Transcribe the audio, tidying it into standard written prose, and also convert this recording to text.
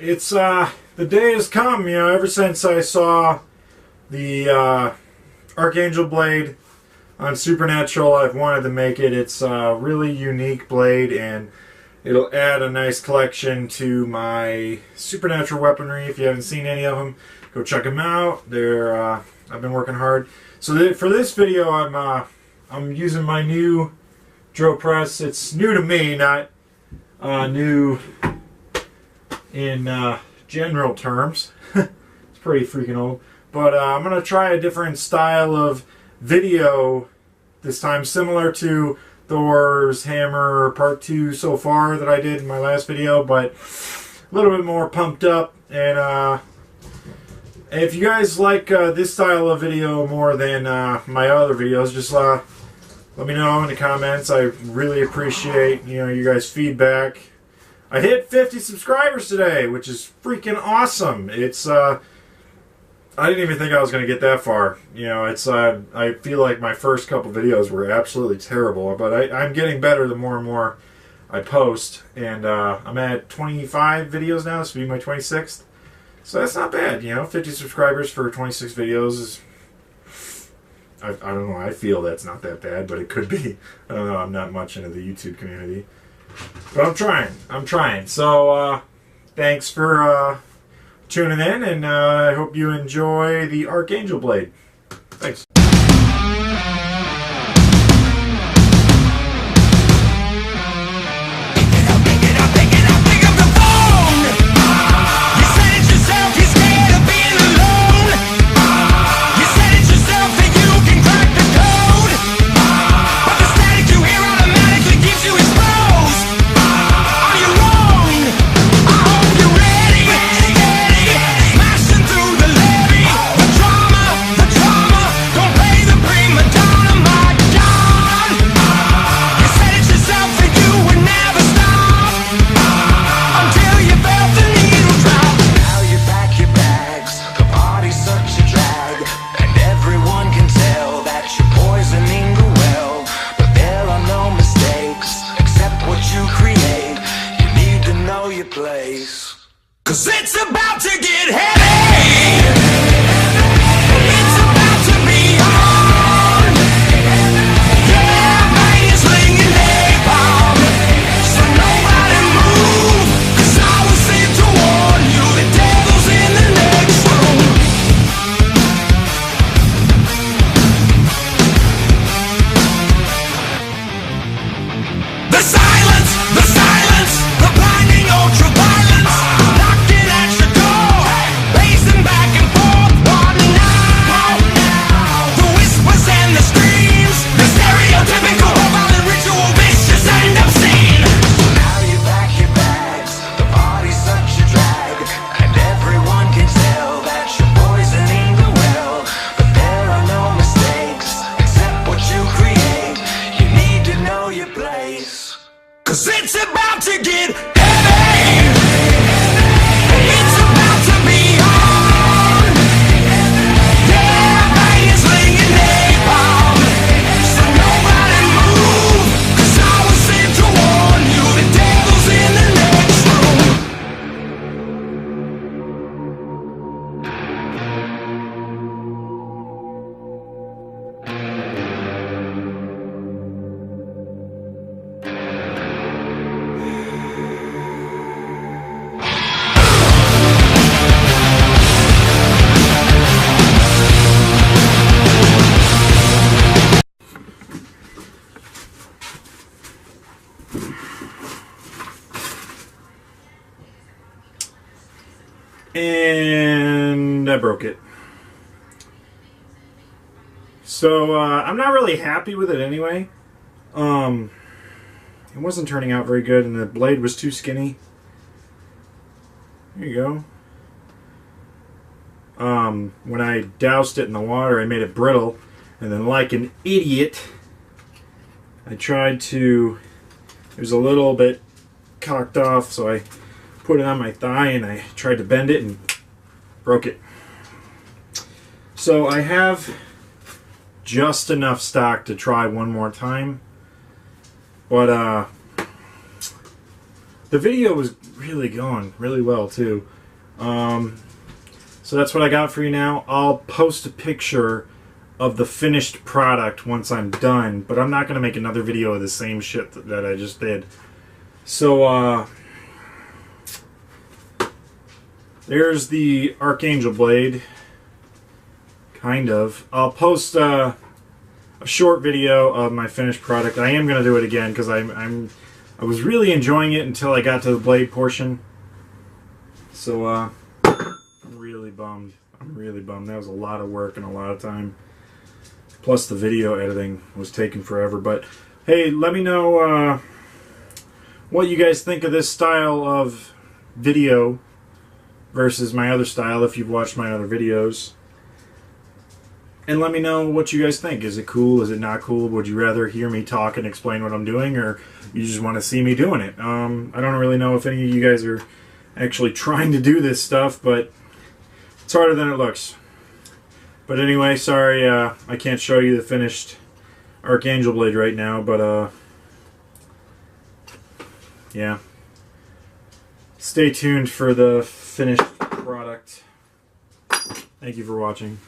It's the day has come, you know, ever since I saw the Archangel blade on Supernatural. I've wanted to make it. It's a really unique blade, and it'll add a nice collection to my Supernatural weaponry. If you haven't seen any of them, go check them out. They're I've been working hard. So for this video, I'm using my new drill press. It's new to me, not new in general terms. It's pretty freaking old. But I'm going to try a different style of video this time, similar to Thor's Hammer Part 2 so far that I did in my last video, but a little bit more pumped up. And if you guys like this style of video more than my other videos, just let me know in the comments. I really appreciate, you know, you guys' feedback. I hit 50 subscribers today, which is freaking awesome. It's I didn't even think I was going to get that far. You know, it's I feel like my first couple videos were absolutely terrible, but I'm getting better the more and more I post, and I'm at 25 videos now. This will be my 26th, so that's not bad. You know, 50 subscribers for 26 videos is, I don't know, I feel that's not that bad, but it could be. I don't know, I'm not much into the YouTube community. But I'm trying. So, thanks for tuning in, and I hope you enjoy the Archangel blade. Thanks. Cause it's about to get heavy. It's about to be on. Yeah, man, it's slinging napalm. So nobody move, cause I was sent to warn you. The devil's in the next room. The silence, the blinding ultraviolet. Cause it's about to get heavy. It's about to be on. Yeah, man, it's slinging napalm. So nobody move, cause I was sent to warn you. The devil's in the next And I broke it. So I'm not really happy with it anyway. It wasn't turning out very good, and the blade was too skinny. There you go. When I doused it in the water, I made it brittle, and then like an idiot, I tried to, it was a little bit cocked off, so I put it on my thigh and I tried to bend it and broke it. So I have just enough stock to try one more time, but The video was really going really well too. So that's what I got for you now. I'll post a picture of the finished product once I'm done, but I'm not going to make another video of the same shit that I just did. So, there's the Archangel blade. Kind of. I'll post a short video of my finished product. I am going to do it again because I was really enjoying it until I got to the blade portion. So, I'm really bummed. I'm really bummed. That was a lot of work and a lot of time. Plus the video editing was taking forever. But, hey, let me know what you guys think of this style of video versus my other style if you've watched my other videos. And let me know what you guys think. Is it cool? Is it not cool? Would you rather hear me talk and explain what I'm doing, or you just want to see me doing it? I don't really know if any of you guys are actually trying to do this stuff, but it's harder than it looks. But anyway, sorry I can't show you the finished Archangel blade right now, but yeah. Stay tuned for the finished product. Thank you for watching.